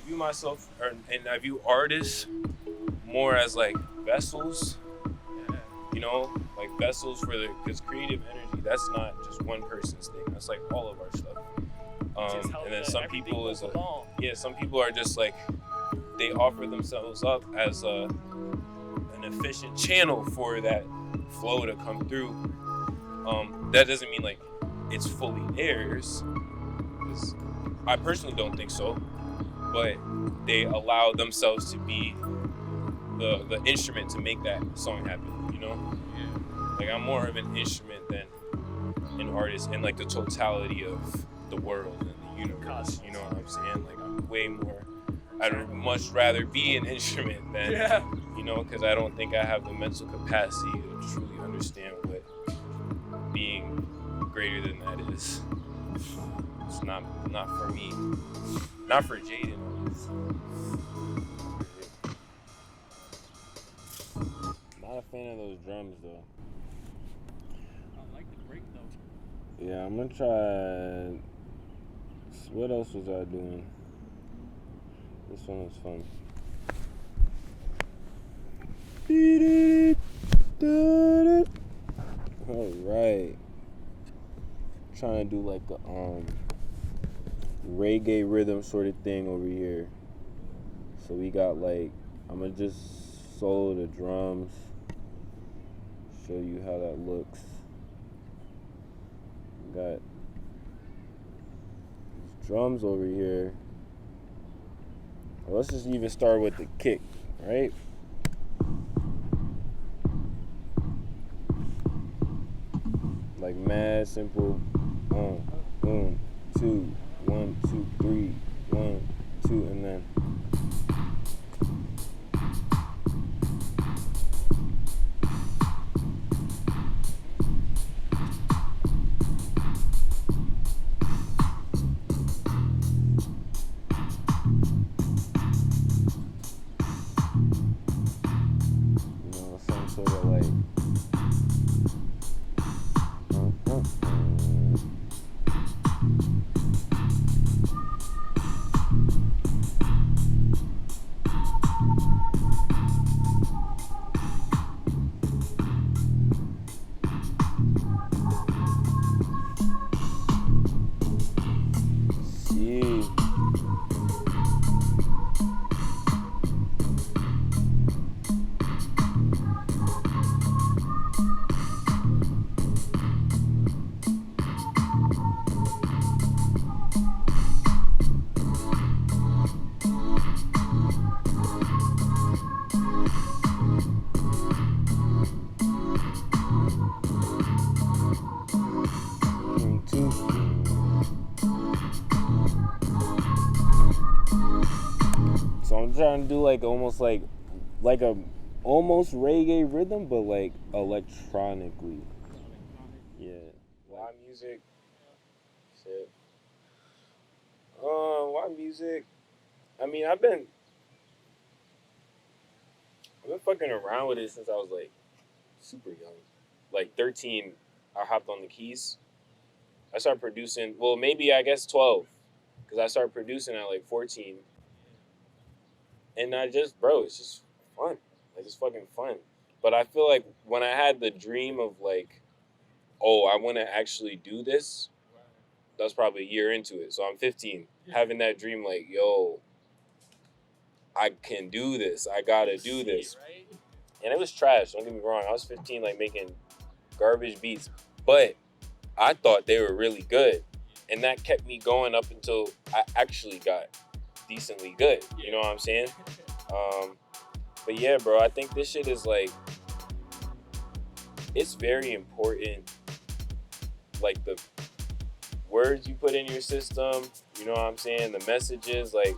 view myself, and I view artists more as like vessels, you know, like vessels for because creative energy, that's not just one person's thing. That's like all of our stuff. And then some people some people are just like, they offer themselves up as an efficient channel for that flow to come through. That doesn't mean like it's fully theirs, because I personally don't think so, but they allow themselves to be the instrument to make that song happen, you know? Like, I'm more of an instrument than an artist in like the totality of the world and the universe, you know what I'm saying? Like, I'm way more, I'd much rather be an instrument than, you know, because I don't think I have the mental capacity to truly understand what being greater than that is. It's not for me. Not for Jaydin. Not a fan of those drums though. I like the break though. Yeah, I'm gonna try. What else was I doing? This one was fun. All right. Trying to do like a reggae rhythm sort of thing over here. So we got like, I'm gonna just solo the drums, show you how that looks. Got these drums over here. Well, let's just even start with the kick, right? Like mad simple. 1, 2, 1, 2, 3, 1, 2, and then. Some sort of like. So I'm trying to do like almost like a almost reggae rhythm, but like electronically. Yeah. Why music? Shit. Why music? I mean, I've been fucking around with it since I was like super young. Like 13, I hopped on the keys. I started producing, well, maybe I guess 12, because I started producing at like 14. And I just, bro, it's just fun. Like, it's fucking fun. But I feel like when I had the dream of like, oh, I want to actually do this, that's probably a year into it. So I'm 15, having that dream like, yo, I can do this. I gotta do this. And it was trash, don't get me wrong. I was 15, like, making garbage beats. But I thought they were really good. And that kept me going up until I actually got decently good. You know what I'm saying? But yeah, bro, I think this shit is like, it's very important. Like, the words you put in your system, you know what I'm saying? The messages, like,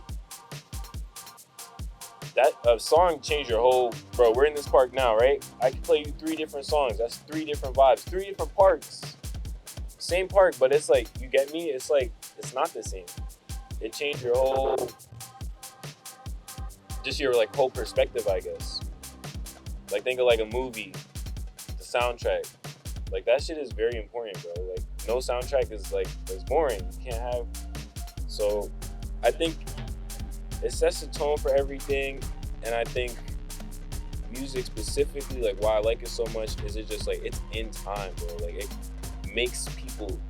that a song changed your whole, bro, we're in this park now, right? I can play you 3 different songs. That's 3 different vibes, 3 different parks. Same park, but it's like, you get me? It's like, it's not the same. It changed your whole, just your like whole perspective, I guess. Like, think of like a movie, the soundtrack. Like, that shit is very important, bro. Like, no soundtrack is like, it's boring. You can't have, so I think it sets the tone for everything, and I think music specifically, like why I like it so much, is it just like it's in time, bro. Like it makes people.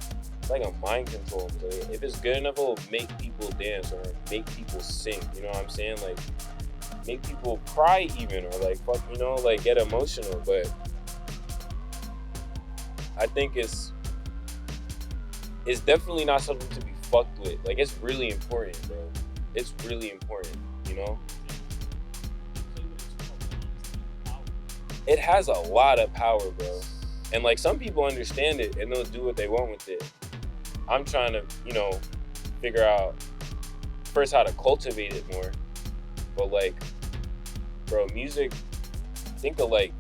It's like a mind control. Like, if it's good enough, it'll make people dance or make people sing. You know what I'm saying? Like make people cry even, or like fuck, you know, like get emotional. But I think it's definitely not something to be fucked with. Like it's really important, bro. It's really important, you know? It has a lot of power, bro. And like some people understand it and they'll do what they want with it. I'm trying to, you know, figure out first how to cultivate it more. But like, bro, music, think of like,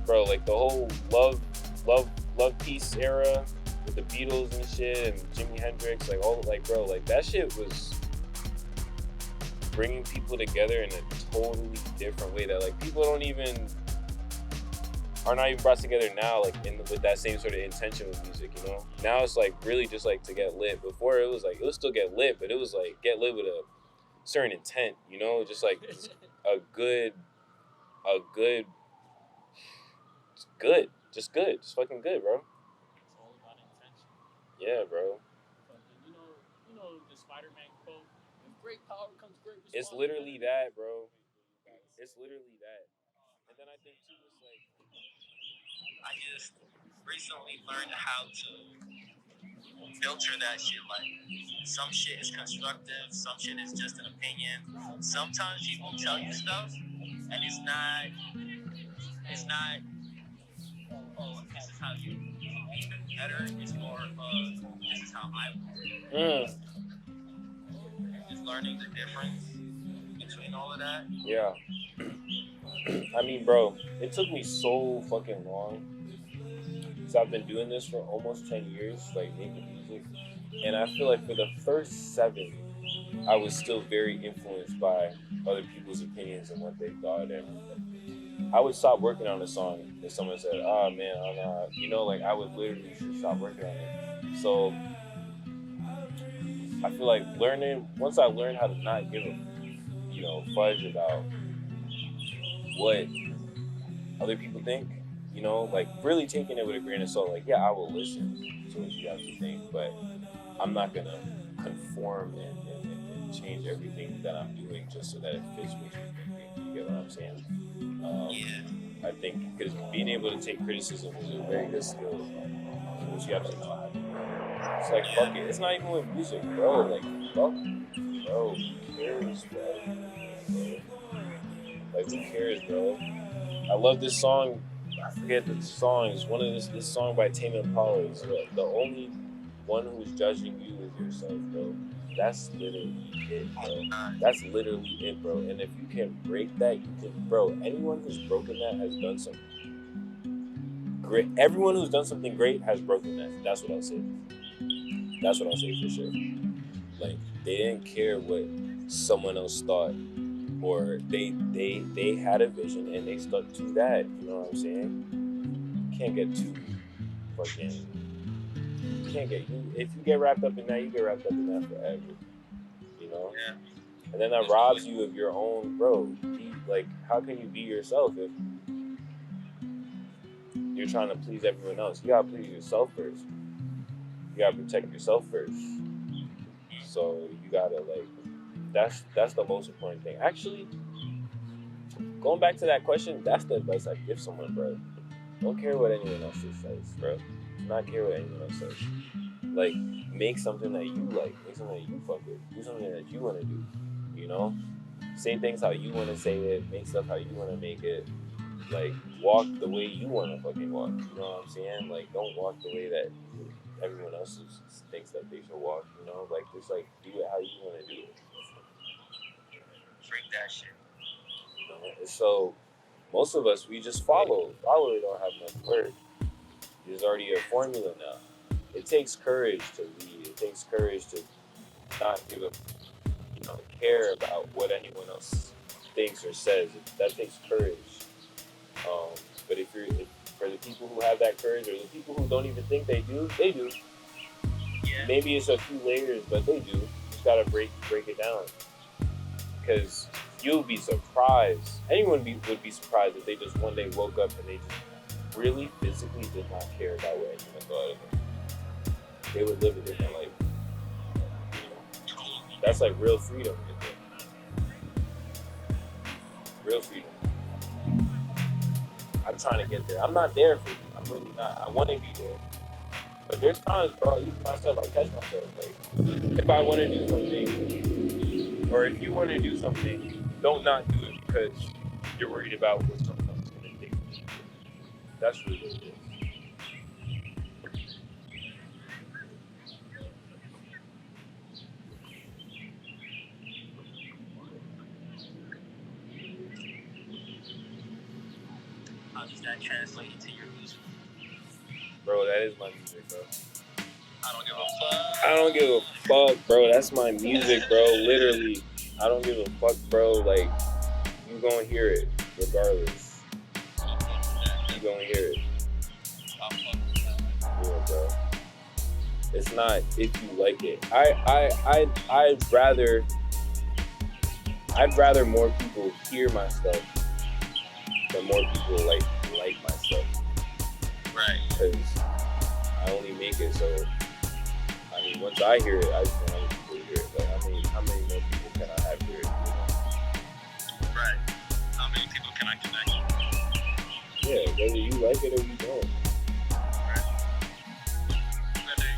bro, like the whole love peace era with the Beatles and shit and Jimi Hendrix, like all, like, bro, like that shit was bringing people together in a totally different way that like people are not even brought together now, like with that same sort of intention with music, you know? Now it's like really just like to get lit. Before it was like, it would still get lit, but it was like get lit with a certain intent, you know? Just like a good, just fucking good, bro. It's all about intention. Yeah, bro. You know the Spider-Man quote. With great power comes great responsibility. It's literally that, bro. It's literally that. And then I think too, it's like I just recently learned how to filter that shit. Like some shit is constructive, some shit is just an opinion. Sometimes people tell you stuff, and it's not. Oh, this is how you be better. It's more of this is how I work. Just learning the difference between all of that. Yeah. I mean, bro, it took me so fucking long. So I've been doing this for almost 10 years, like making music. And I feel like for the first 7, I was still very influenced by other people's opinions and what they thought. And I would stop working on a song if someone said, "Oh man, I'm not," you know, like I would literally just stop working on it. So I feel like once I learned how to not give a, you know, fudge about what other people think, you know, like really taking it with a grain of salt. Like, yeah, I will listen to what you have to think, but I'm not gonna conform and change everything that I'm doing just so that it fits what you think. You get what I'm saying? I think because being able to take criticism is a very good skill. Which you have to know how to do. It's like, fuck it. It's not even with music, bro. Like, fuck, bro. Who cares, bro? Like, who cares, bro? I love this song. I forget the song. It's one of this song by Tame Impala. It's the only one who's judging you is yourself, bro. That's literally it, bro. That's literally it, bro. And if you can break that, you can, bro. Anyone who's broken that has done something great. Everyone who's done something great has broken that. That's what I'll say. That's what I'll say for sure. Like they didn't care what someone else thought, or they had a vision and they stuck to that. You know what I'm saying? You can't get too fucking. You can't get you. If you get wrapped up in that, you get wrapped up in that forever. You know. Yeah. And then that robs you of your own, bro. Like, how can you be yourself if you're trying to please everyone else? You gotta please yourself first. You gotta protect yourself first. So you gotta that's the most important thing. Actually, going back to that question, that's the advice I give someone, bro. Don't care what anyone else says, bro. Do not care what anyone else says. Like, make something that you like. Make something that you fuck with. Do something that you want to do. You know? Say things how you want to say it. Make stuff how you want to make it. Like, walk the way you want to fucking walk. You know what I'm saying? Like, don't walk the way that everyone else thinks that they should walk. You know? Like, just, like, do it how you want to do it. Freak that shit. You know? So, most of us, we just follow. Follow don't have much word. There's already a formula now. It takes courage to lead. It takes courage to not give a, care about what anyone else thinks or says. That takes courage. But for the people who have that courage, or the people who don't even think they do, they do. Yeah. Maybe it's a few layers, but they do. You just gotta break it down. because you'll be surprised. Would be surprised if they just one day woke up and they just really physically did not care about what anyone thought of them. They would live a different life. That's like real freedom. Real freedom. I'm trying to get there. I'm not there for you. I'm really not. I want to be there. But there's times, bro, even myself, I catch myself. Like, if I want to do something, or if you want to do something, don't not do it because you're worried about what someone's going to think. That's really what it is. How does that translate into your music? Bro, that is my music, bro. I don't give a fuck. I don't give a fuck, bro. That's my music, bro. Literally. I don't give a fuck, bro. Like, you gonna hear it regardless. You gonna hear it. Yeah, bro. It's not if you like it. I'd rather more people hear my stuff than more people like my stuff. Right. Because I only make it so. I mean, once I hear it, I just want other people to hear it. Like, how many more people can I have hear it? Right. How many people can I connect with? Yeah, whether you like it or you don't. Right. Whether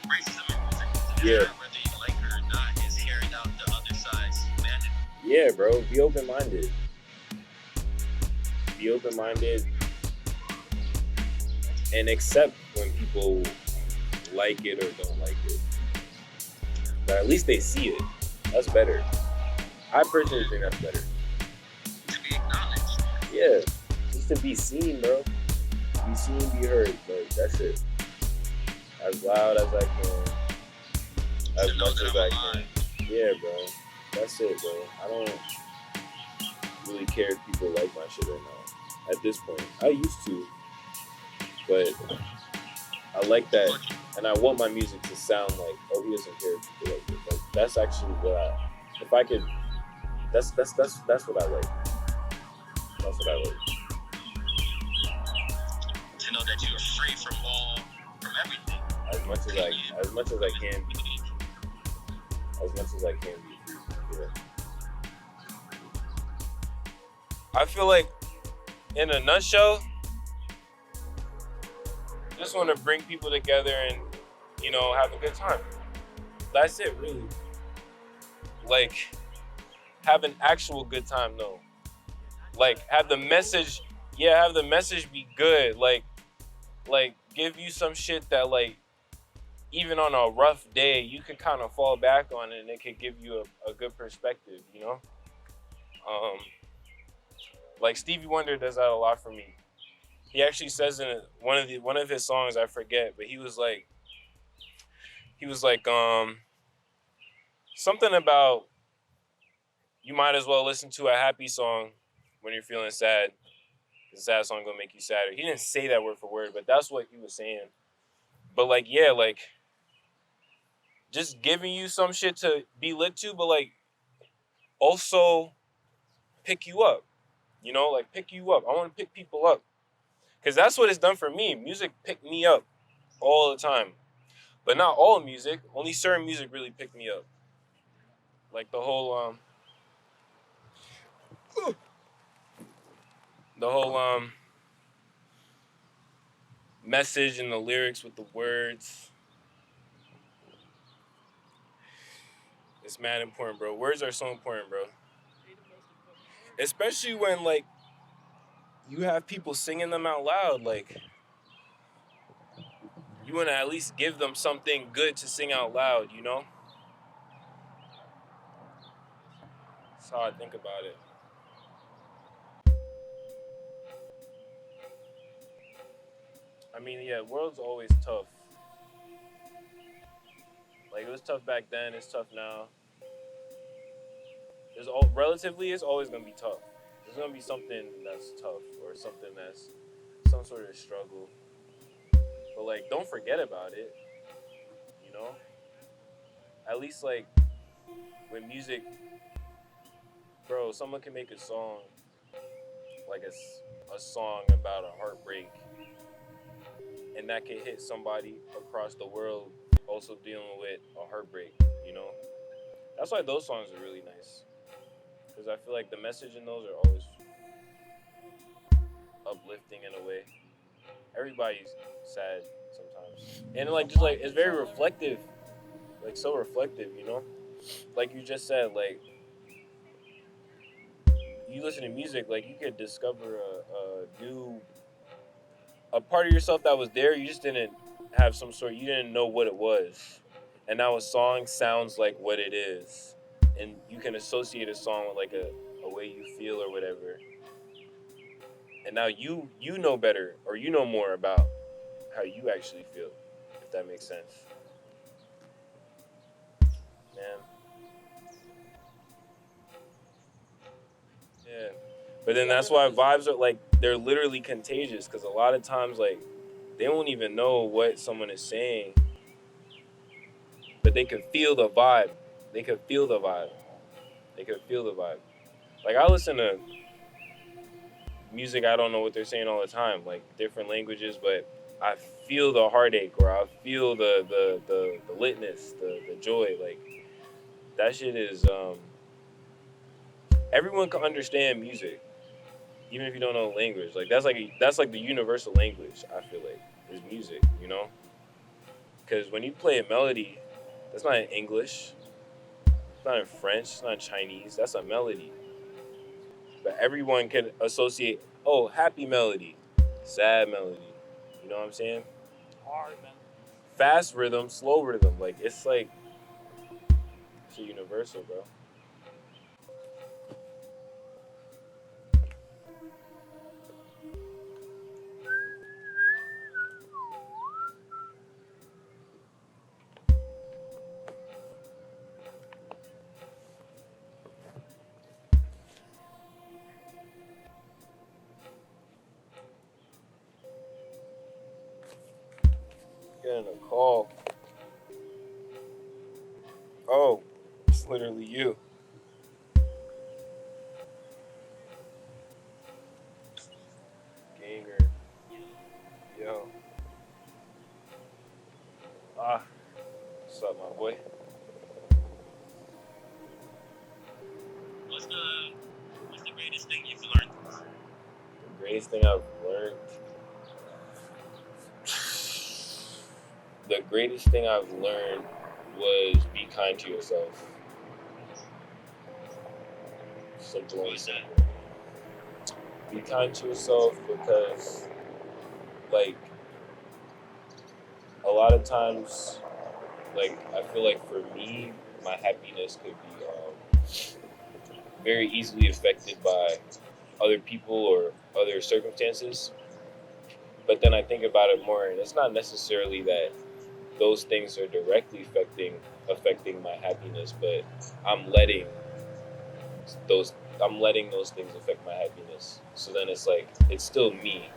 racism in music, Yeah. whether you like it or not, is hearing out the other side's humanity. Yeah, bro. Be open-minded. Be open-minded. And accept when people like it or don't like it. But at least they see it. That's better. I personally think that's better. To be acknowledged. Yeah. Just to be seen, bro. Be seen, be heard. Like, that's it. As loud as I can. As much as I can. Yeah, bro. That's it, bro. I don't really care if people like my shit or not. At this point. I used to. But I like that, and I want my music to sound like, oh, he doesn't care if people like it. Like, that's actually what if I could, that's what I like. That's what I like. To know that you're free from everything. As much as I can be. As much as I can be free. Yeah. I feel like, in a nutshell, just want to bring people together and, have a good time. That's it, really. Like, have an actual good time, no. Like, have the message be good. Like, give you some shit that, like, even on a rough day, you can kind of fall back on it and it could give you a good perspective, Like, Stevie Wonder does that a lot for me. He actually says in one of his songs, I forget, but he was like, something about you might as well listen to a happy song when you're feeling sad. The sad song gonna make you sadder. He didn't say that word for word, but that's what he was saying. But like, yeah, like just giving you some shit to be lit to, but like also pick you up. Like pick you up. I want to pick people up. Because that's what it's done for me. Music picked me up all the time. But not all music. Only certain music really picked me up. Like the whole message and the lyrics with the words. It's mad important, bro. Words are so important, bro. Especially when, like, you have people singing them out loud. Like, you want to at least give them something good to sing out loud, That's how I think about it. I mean, yeah, world's always tough. Like, it was tough back then, it's tough now. Relatively, it's always going to be tough. There's going to be something that's tough or something that's some sort of struggle. But, like, don't forget about it, At least, like, when music bro, someone can make a song like a song about a heartbreak, and that can hit somebody across the world also dealing with a heartbreak. You know, that's why those songs are really nice because I feel like the message in those are always uplifting in a way. Everybody's sad sometimes, and like just like it's very reflective, like so reflective. You know, like you just said, like you listen to music, like you could discover a new a part of yourself that was there. You just didn't have some sort. You didn't know what it was, and now a song sounds like what it is, and you can associate a song with like a way you feel or whatever. And now you know better or you know more about how you actually feel, if that makes sense, man. Yeah. But then that's why vibes are like they're literally contagious because a lot of times like they don't even know what someone is saying, but they can feel the vibe. They can feel the vibe. They can feel the vibe. Like I listen to music, I don't know what they're saying all the time, like different languages, but I feel the heartache or I feel the litness, the joy. Like that shit is everyone can understand music, even if you don't know the language. Like that's like the universal language. I feel like is music, you know, because when you play a melody, that's not in English, it's not in French, it's not in Chinese. That's a melody, but everyone can associate. Oh, happy melody, sad melody. You know what I'm saying? Hard, man. Fast rhythm, slow rhythm. Like it's a universal, bro. Getting a call. Oh, it's literally you. Ganger. Yo. Ah, what's up, my boy? What's the greatest thing you've learned? The greatest thing I've learned. The greatest thing I've learned was be kind to yourself. Simple and What's that? simple. Be kind to yourself because, like, a lot of times, like, I feel like for me, my happiness could be very easily affected by other people or other circumstances. But then I think about it more, and it's not necessarily that those things are directly affecting my happiness, but I'm letting those I'm letting those things affect my happiness. So then it's like it's still me.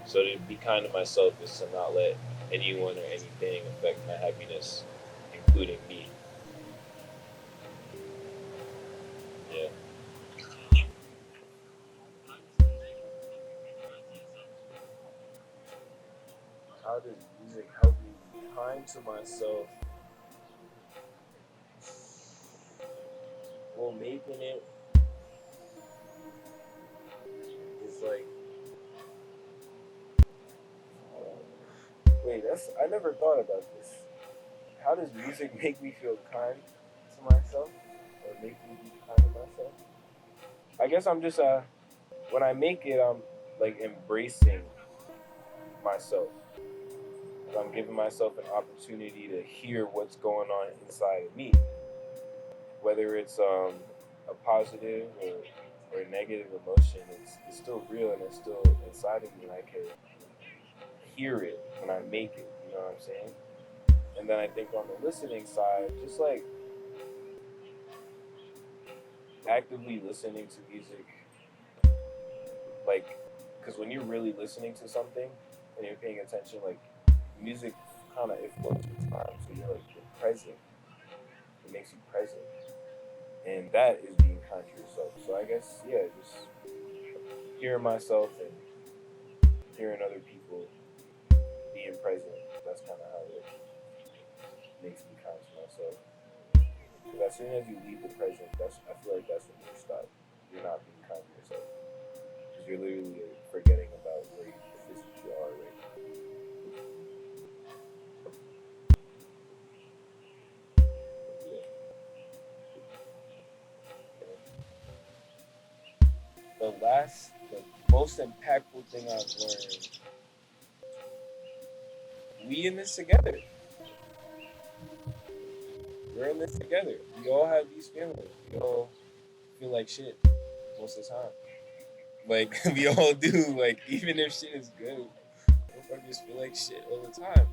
So to be kind to myself is to not let anyone or anything affect my happiness, including me. Yeah. How does music help me be kind to myself? Well, making it is like, wait, that's I never thought about this. How does music make me feel kind to myself, or make me be kind to myself? I guess I'm just when I make it, I'm like embracing myself. I'm giving myself an opportunity to hear what's going on inside of me, whether it's a positive or a negative emotion. It's still real and it's still inside of me, and I can hear it when I make it. You know what I'm saying? And then I think on the listening side, just like actively listening to music, like, because when you're really listening to something and you're paying attention, like, music kind of it floats with time, so you're like you're present. It makes you present, and that is being kind to yourself. So I guess just hearing myself and hearing other people, being present. That's kind of how it makes me kind to myself. Because as soon as you leave the present, I feel like that's when you stop. You're not being kind to yourself. Because you're literally forgetting about where you physically are right now. Yeah. The most impactful thing I've learned, we in this together. We're in this together. We all have these feelings. We all feel like shit most of the time. Like, we all do. Like, even if shit is good, motherfuckers feel like shit all the time.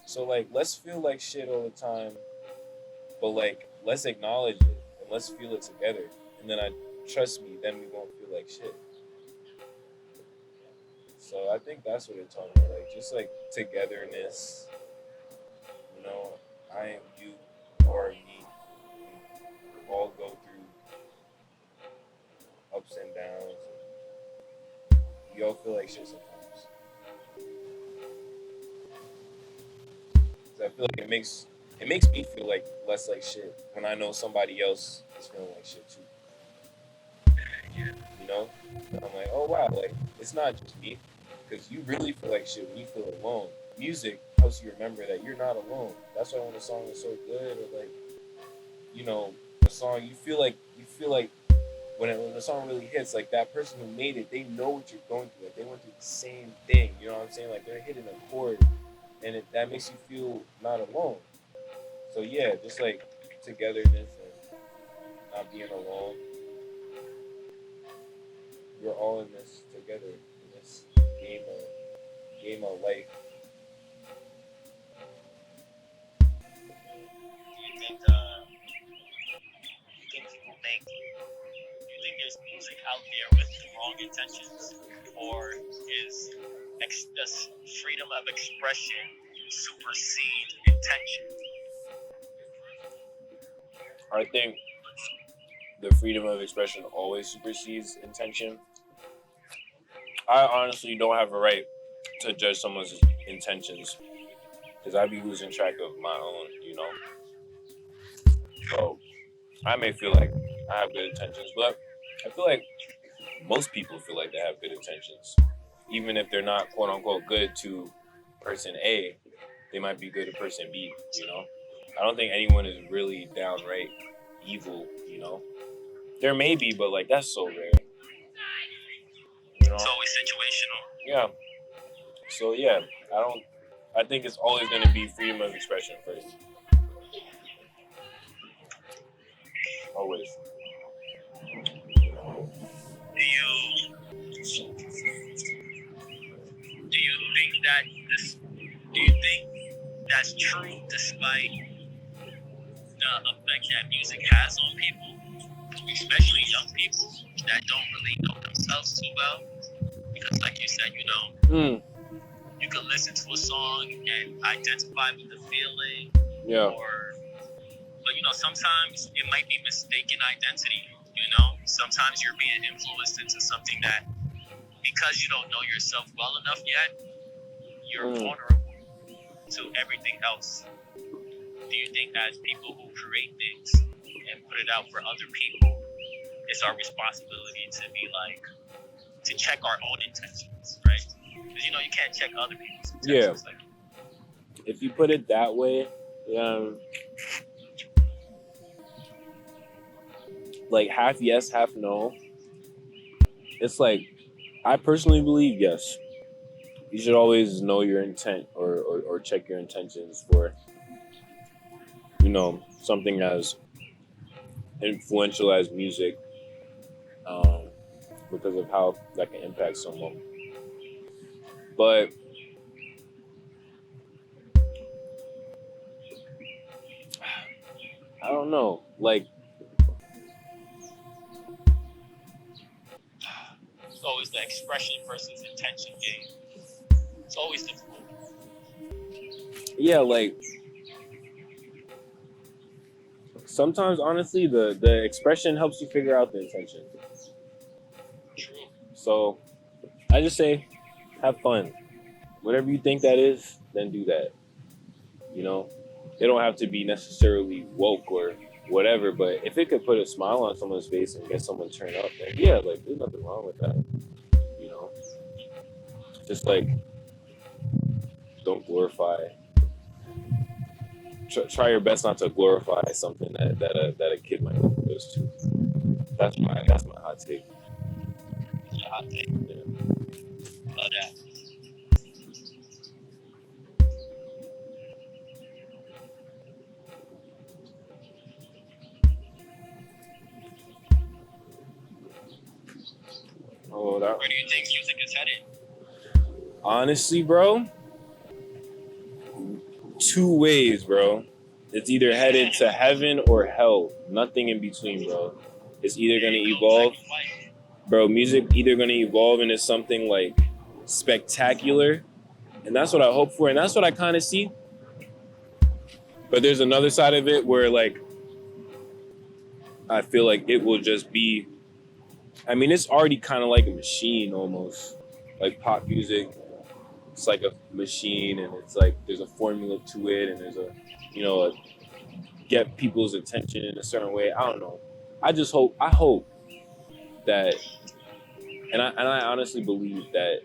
So, like, let's feel like shit all the time, but, like, let's acknowledge it and let's feel it together. And then, trust me, then we won't feel like shit. So, I think that's what it's talking about. Like, just, like, togetherness. You know, I am you, you are me. We all go through ups and downs. We all feel like shit sometimes. So I feel like it makes me feel like less like shit when I know somebody else is feeling like shit too. You know? And I'm like, oh wow, like it's not just me. Because you really feel like shit when you feel alone. Music helps you remember that you're not alone. That's why when a song is so good, or like, you know, a song you feel like when the song really hits, like that person who made it, they know what you're going through. Like they went through the same thing. You know what I'm saying? Like they're hitting a chord, and that makes you feel not alone. So yeah, just like togetherness and not being alone. We're all in this together in this game of life. Do you think people make? Do you think there's music out there with the wrong intentions, or is does freedom of expression supersede intention? I think the freedom of expression always supersedes intention. I honestly don't have a right to judge someone's intentions because I'd be losing track of my own, you know. So I may feel like I have good intentions, but I feel like most people feel like they have good intentions, even if they're not quote unquote good to person A, they might be good to person B. You know, I don't think anyone is really downright evil. You know, there may be, but like that's so rare. You know, It's always situational. yeah. So yeah, I don't. I think it's always going to be freedom of expression first. Always. Do you think that this? Do you think that's true, despite the effect that music has on people, especially young people that don't really know themselves too well? Because, like you said, you can listen to a song and identify with the feeling, Yeah. but sometimes it might be mistaken identity. Sometimes you're being influenced into something that, because you don't know yourself well enough yet, you're vulnerable to everything else. Do you think, as people who create things and put it out for other people, it's our responsibility to check our own intentions, right? Because you can't check other people's intentions. Yeah. If you put it that way, like half yes, half no. It's like I personally believe yes. You should always know your intent or check your intentions for something as influential as music, because of how that can impact someone. But I don't know, like it's always the expression versus intention game. It's always difficult. Yeah, like sometimes honestly the expression helps you figure out the intention. True. So I just say have fun. Whatever you think that is, then do that. You know, it don't have to be necessarily woke or whatever, but if it could put a smile on someone's face and get someone turned up, then yeah, like there's nothing wrong with that. You know, just like don't glorify. Try your best not to glorify something that a kid might look close to. That's my hot take. That's a hot take. Yeah. Love that. Oh, Where do you think music is headed? honestly, bro, two ways, bro. It's either headed to heaven or hell. Nothing in between, bro. It's either gonna evolve, bro. Music either gonna evolve into something like spectacular, and that's what I hope for, and that's what I kind of see. But there's another side of it where, like, I feel like it will just be. I mean, it's already kind of like a machine almost, like pop music. It's like a machine, and it's like there's a formula to it, and there's a, a get people's attention in a certain way. I don't know. I hope that, and I honestly believe that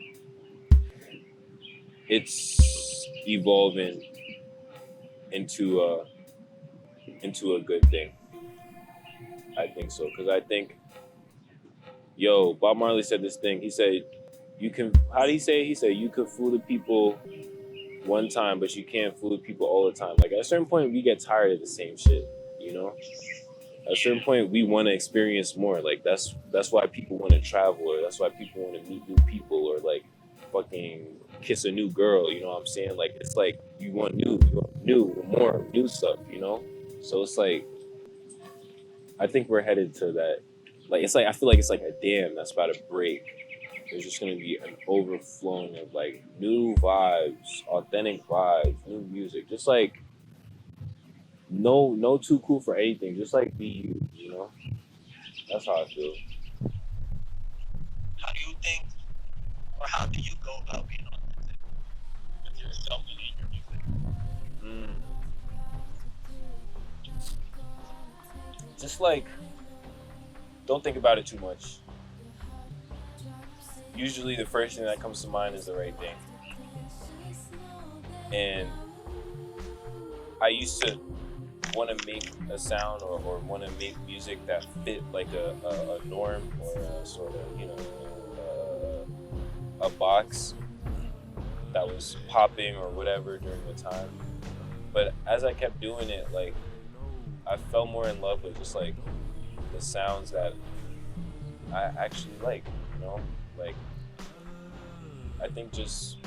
it's evolving into a good thing. I think so, because I think, Bob Marley said this thing. He said, "You can." How did he say it? He said, "You can fool the people one time, but you can't fool the people all the time." Like at a certain point, we get tired of the same shit. You know, at a certain point, we want to experience more. Like that's why people want to travel, or that's why people want to meet new people, or like fucking kiss a new girl. You know what I'm saying? Like it's like you want more new stuff. You know, so it's like I think we're headed to that. Like it's like I feel like it's like a dam that's about to break. There's just gonna be an overflowing of like new vibes, authentic vibes, new music. Just like no too cool for anything. Just like be you, you know? That's how I feel. How do you think, or how do you go about being authentic with yourself and in your music? Just like don't think about it too much. Usually the first thing that comes to mind is the right thing. And I used to want to make a sound or want to make music that fit like a norm or a sort of, a box that was popping or whatever during the time. But as I kept doing it, like I fell more in love with just like the sounds that I actually like, like I think just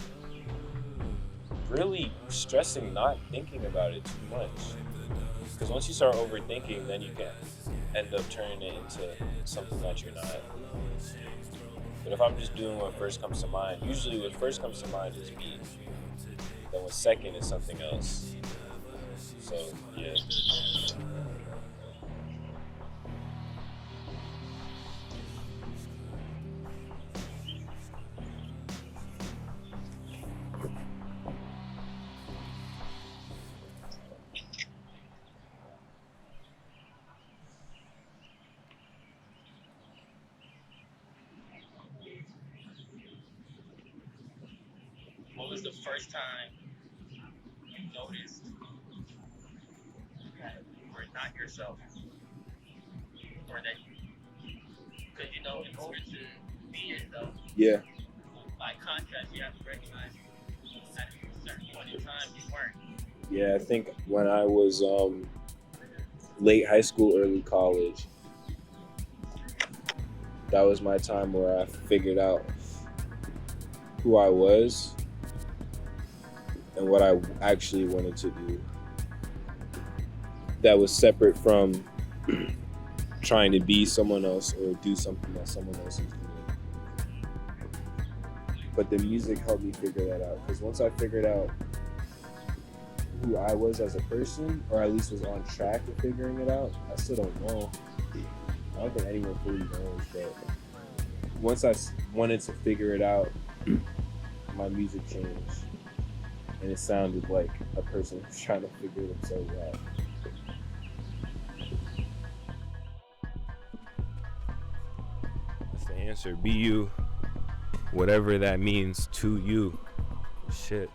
really stressing not thinking about it too much, because once you start overthinking, then you can end up turning it into something that you're not. But if I'm just doing what first comes to mind, usually what first comes to mind is me, then what second is something else. So yeah. What was the first time you noticed that you were not yourself, or that because in order to be yourself, Yeah. by contrast, you have to recognize at a certain point in time you weren't. Yeah, I think when I was late high school, early college, that was my time where I figured out who I was and what I actually wanted to do. That was separate from trying to be someone else or do something that someone else is doing. But the music helped me figure that out, because once I figured out who I was as a person, or at least was on track to figuring it out. I still don't know. I don't think anyone fully knows, but once wanted to figure it out, my music changed, and it sounded like a person who's trying to figure themselves out. That's the answer. Be you, whatever that means to you. Shit.